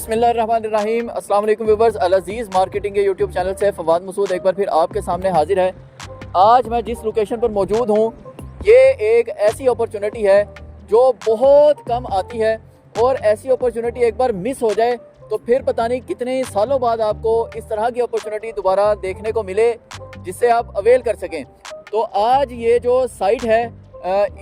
बिस्मिल्लाहिर्रहमानिर्रहीम। अस्सलाम वालेकुम व्यूअर्स, अल अज़ीज़ मार्केटिंग के यूट्यूब चैनल से फवाद मसूद एक बार फिर आपके सामने हाजिर है। आज मैं जिस लोकेशन पर मौजूद हूँ, ये एक ऐसी अपॉर्चुनिटी है जो बहुत कम आती है, और ऐसी अपॉर्चुनिटी एक बार मिस हो जाए तो फिर पता नहीं कितने सालों बाद आपको इस तरह की अपॉर्चुनिटी दोबारा देखने को मिले जिससे आप अवेल कर सकें। तो आज ये जो साइट है,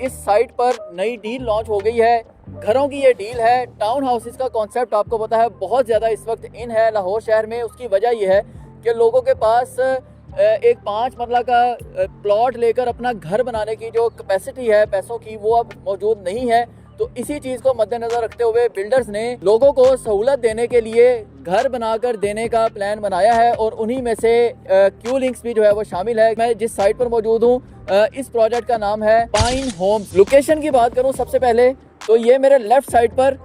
इस साइट पर नई डील लॉन्च हो गई है। घरों की ये डील है। टाउन हाउसेस का कॉन्सेप्ट आपको पता है बहुत ज़्यादा इस वक्त इन है लाहौर शहर में। उसकी वजह यह है कि लोगों के पास एक 5 मरला का प्लॉट लेकर अपना घर बनाने की जो कैपेसिटी है पैसों की, वो अब मौजूद नहीं है। तो इसी चीज़ को मद्देनज़र रखते हुए बिल्डर्स ने लोगों को सहूलत देने के लिए घर बनाकर देने का प्लान बनाया है, और उन्हीं में से क्यू लिंक्स भी जो है वो शामिल है। मैं जिस साइट पर मौजूद हूँ, इस प्रोजेक्ट का नाम है पाइन होम्स। लोकेशन की बात करूँ सबसे पहले तो ये मेरे लेफ्ट साइड पर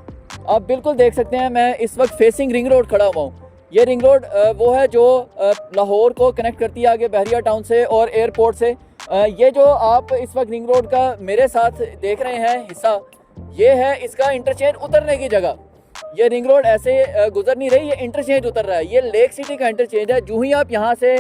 आप बिल्कुल देख सकते हैं, मैं इस वक्त फेसिंग रिंग रोड खड़ा हुआ हूँ। ये रिंग रोड वो है जो लाहौर को कनेक्ट करती है आगे बहरिया टाउन से और एयरपोर्ट से। ये जो आप इस वक्त रिंग रोड का मेरे साथ देख रहे हैं हिस्सा, ये है इसका इंटरचेंज उतरने की जगह। ये रिंग रोड ऐसे गुजर नहीं रही, ये इंटरचेंज उतर रहा है। ये लेक सिटी का इंटरचेंज है। जो ही आप यहाँ से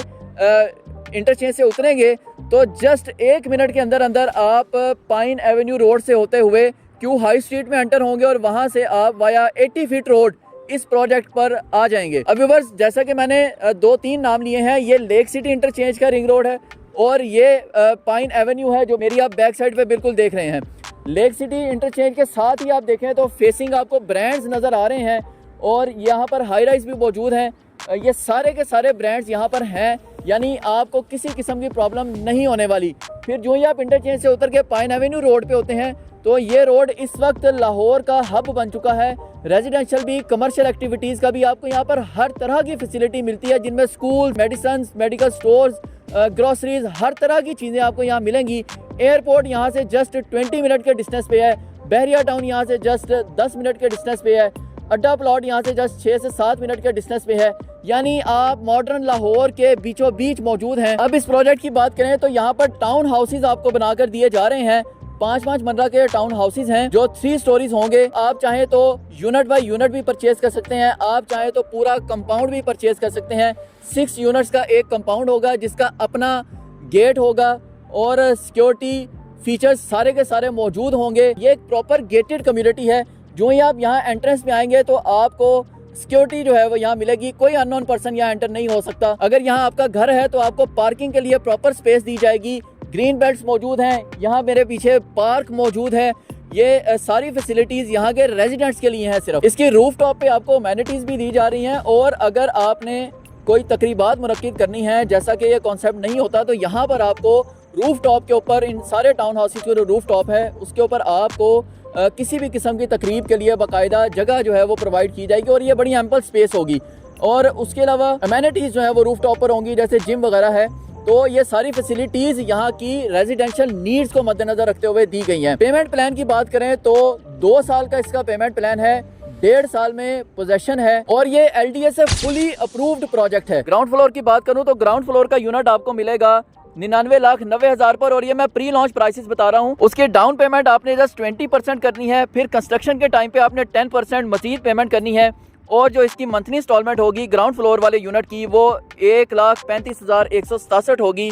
इंटरचेंज से उतरेंगे तो जस्ट 1 मिनट के अंदर अंदर आप पाइन एवेन्यू रोड से होते हुए क्यू हाई स्ट्रीट में एंटर होंगे, और वहाँ से आप वाया 80 फीट रोड इस प्रोजेक्ट पर आ जाएंगे। अब व्यूअर्स, जैसा कि मैंने 2-3 नाम लिए हैं, ये लेक सिटी इंटरचेंज का रिंग रोड है, और ये पाइन एवेन्यू है जो मेरी आप बैक साइड पे बिल्कुल देख रहे हैं। लेक सिटी इंटरचेंज के साथ ही आप देखें तो फेसिंग आपको ब्रांड्स नज़र आ रहे हैं, और यहाँ पर हाई राइज भी मौजूद हैं। ये सारे के सारे ब्रांड्स यहाँ पर हैं, यानी आपको किसी किस्म की प्रॉब्लम नहीं होने वाली। फिर जो ही आप इंटरचेंज से उतर के पाइन एवेन्यू रोड पे होते हैं तो ये रोड इस वक्त लाहौर का हब बन चुका है। रेजिडेंशियल भी, कमर्शियल एक्टिविटीज़ का भी आपको यहाँ पर हर तरह की फैसिलिटी मिलती है, जिनमें school, medicine, medical stores, groceries, हर तरह की चीज़ें आपको यहाँ मिलेंगी। एयरपोर्ट यहाँ से जस्ट 20 मिनट के डिस्टेंस पे है। बहरिया टाउन यहाँ से जस्ट 10 मिनट के डिस्टेंस पे है। अड्डा प्लॉट यहाँ से जस्ट 6 से 7 मिनट के डिस्टेंस पे है, यानी आप मॉडर्न लाहौर के बीचों बीच मौजूद हैं। अब इस प्रोजेक्ट की बात करें तो यहाँ पर टाउन हाउसेज आपको बनाकर दिए जा रहे हैं। 5-5 मरला के टाउन हाउसेज हैं जो 3 स्टोरीज होंगे। आप चाहें तो यूनिट बाय यूनिट भी परचेज कर सकते हैं, आप चाहें तो पूरा कंपाउंड भी परचेज कर सकते हैं। 6 यूनिट्स का एक कंपाउंड होगा जिसका अपना गेट होगा, और सिक्योरिटी फीचर्स सारे के सारे मौजूद होंगे। ये एक प्रॉपर गेटेड कम्युनिटी है। जो ही आप यहाँ एंट्रेंस में आएंगे तो आपको सिक्योरिटी जो है वो यहाँ मिलेगी। कोई अननोन पर्सन यहाँ एंटर नहीं हो सकता। अगर यहाँ आपका घर है तो आपको पार्किंग के लिए प्रॉपर स्पेस दी जाएगी। ग्रीन बेल्ट्स मौजूद हैं। यहाँ मेरे पीछे पार्क मौजूद है। ये सारी फैसिलिटीज़ यहाँ के रेजिडेंट्स के लिए हैं सिर्फ। इसकी रूफ टॉप पे आपको अमेनिटीज़ भी दी जा रही हैं, और अगर आपने कोई तकरीबात मुनक्किद करनी है, जैसा कि ये कॉन्सेप्ट नहीं होता, तो यहाँ पर आपको रूफ टॉप के ऊपर, इन सारे टाउन हाउसेज के जो रूफ टॉप है उसके ऊपर आपको किसी भी किस्म की तकरीब के लिए बाकायदा जगह जो है वो प्रोवाइड की जाएगी, और ये बड़ी एम्पल स्पेस होगी। और उसके अलावा अमेनिटीज़ जो है वो रूफ टॉप पर होंगी, जैसे जिम वगैरह है। तो ये सारी फैसिलिटीज़ यहाँ की रेजिडेंशियल नीड्स को मद्देनजर रखते हुए दी गई हैं। पेमेंट प्लान की बात करें तो 2 साल का इसका पेमेंट प्लान है, 1.5 साल में पोजेशन है, और ये LDA से फुली अप्रूव्ड प्रोजेक्ट है। ग्राउंड फ्लोर की बात करूँ तो ग्राउंड फ्लोर का यूनिट आपको मिलेगा 99,90,000 पर, और ये मैं प्री लॉन्च प्राइसेस बता रहा हूँ। उसके डाउन पेमेंट आपने जस्ट 20% करनी है, फिर कंस्ट्रक्शन के टाइम पे आपने 10% मजीद पेमेंट करनी है, और जो इसकी मंथली इंस्टॉलमेंट होगी ग्राउंड फ्लोर वाले यूनिट की वो 1,35,167 होगी।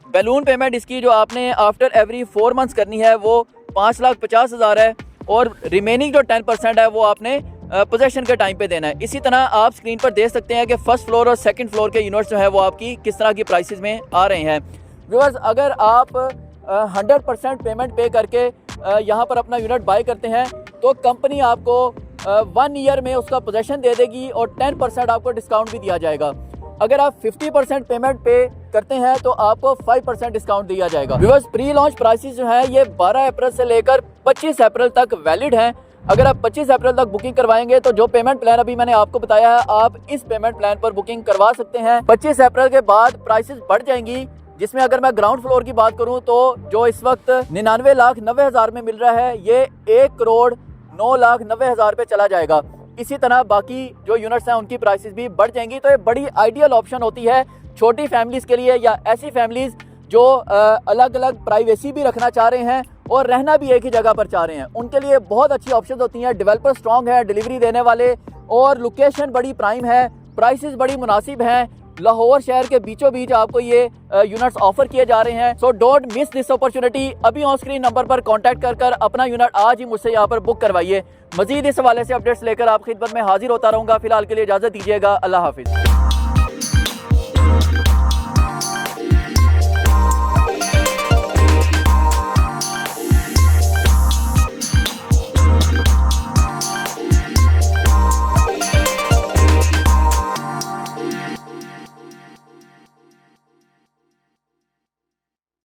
बैलून पेमेंट इसकी जो आपने आफ्टर एवरी 4 मंथ्स करनी है वो 5,50,000 है, और रिमेनिंग जो 10% है वो आपने पोजेशन के टाइम पे देना है। इसी तरह आप स्क्रीन पर देख सकते हैं कि फर्स्ट फ्लोर और सेकंड फ्लोर के यूनिट्स जो है वो आपकी किस तरह की प्राइसेस में आ रहे हैं। व्यूअर्स, अगर आप 100% पेमेंट पे करके यहाँ पर अपना यूनिट बाय करते हैं तो कंपनी आपको 1 ईयर में उसका पोजेशन दे देगी, और 10% आपको डिस्काउंट भी दिया जाएगा। अगर आप 50% पेमेंट पे करते हैं तो आपको 5% डिस्काउंट दिया जाएगा। व्यूअर्स, प्री लॉन्च प्राइसेस जो है ये 12 अप्रैल से लेकर 25 अप्रैल तक वैलिड हैं। अगर आप 25 अप्रैल तक बुकिंग करवाएंगे तो जो पेमेंट प्लान अभी मैंने आपको बताया है, आप इस पेमेंट प्लान पर बुकिंग करवा सकते हैं। 25 अप्रैल के बाद प्राइसेस बढ़ जाएंगी, जिसमें अगर मैं ग्राउंड फ्लोर की बात करूं तो जो इस वक्त 99,90,000 में मिल रहा है, ये 1,09,90,000 पे चला जाएगा। इसी तरह बाकी जो यूनिट्स हैं उनकी प्राइसेस भी बढ़ जाएंगी। तो ये बड़ी आइडियल ऑप्शन होती है छोटी फैमिलीज़ के लिए, या ऐसी फैमिलीज़ जो अलग अलग प्राइवेसी भी रखना चाह रहे हैं और रहना भी एक ही जगह पर चाह रहे हैं, उनके लिए बहुत अच्छी ऑप्शन होती हैं। डेवलपर स्ट्रॉन्ग है, डिलीवरी देने वाले और लोकेशन बड़ी प्राइम है, प्राइसेस बड़ी मुनासिब हैं। लाहौर शहर के बीचों बीच आपको ये यूनिट्स ऑफर किए जा रहे हैं। So don't miss this opportunity. अभी ऑन स्क्रीन नंबर पर कांटेक्ट कर अपना यूनिट आज ही मुझसे यहाँ पर बुक करवाइए। मजीद इस हवाले से अपडेट्स लेकर आप खिदमत में हाजिर होता रहूंगा। फिलहाल के लिए इजाजत दीजिएगा। अल्लाह हाफिज।